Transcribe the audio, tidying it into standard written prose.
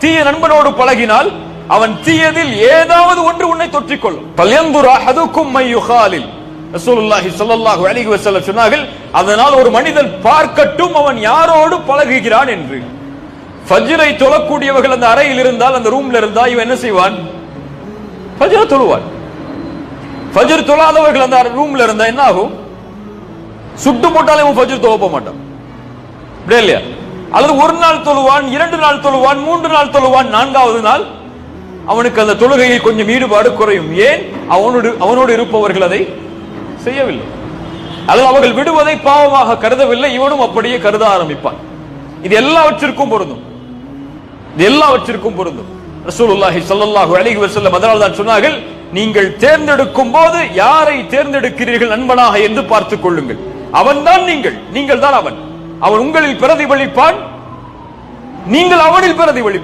தீய நண்பனோடு பழகினால் அவன் தீயதில் ஏதாவது ஒன்று உன்னை தொற்றிக்கொள்ளும். பல்யந்துர் அஹதுக்கும் மை யுகாலில், ரசூலுல்லாஹி ஸல்லல்லாஹு அலைஹி வஸல்லம் சொன்னார்கள், அதனால் ஒரு மனிதன் பார்க்கட்டும் அவன் யாரோடு பழகுகிறான் என்று. ஃபஜ்ரை தொழக்கூடியவர்கள் அந்த அறையில் இருந்தால், அந்த ரூம்ல இருந்தா இவன் என்ன செய்வான்? ஃபஜ்ர் தொழுவான். ஃபஜ்ர் தொழாதவர்கள் அந்த ரூம்ல இருந்தா என்ன ஆகும்? சுட்டு போட்டாலே அவன் ஃபஜ்ர் தொழ மாட்டான், இல்லையா? அல்லது ஒரு நாள் தொழுவான், 2 நாள் தொழுவான், 3 நாள் தொழுவான், 4வது நாள் அவனுக்கு அந்த தொழுகையில் கொஞ்சம் ஈடுபாடு குறையும். ஏன்? அவனோடு இருப்பவர்கள் அதை செய்யவில்லை, அல்லது அவர்கள் விடுவதை பாவமாக கருதவில்லை, இவனும் அப்படியே கருத ஆரம்பிப்பான். இது எல்லாவற்றிற்கும் பொருந்தும், ரசூலுல்லாஹி ஸல்லல்லாஹு அலைஹி வஸல்லம் அதனால் தான் சொன்னார்கள், நீங்கள் தேர்ந்தெடுக்கும் போது யாரை தேர்ந்தெடுக்கிறீர்கள் நண்பனாக என்று பார்த்துக் கொள்ளுங்கள். அவன்தான் நீங்கள் தான் அவன். அவன் உங்களில் பிரதிபலிப்பான், நீங்கள் அவனில் பிரதிபலிப்பான்.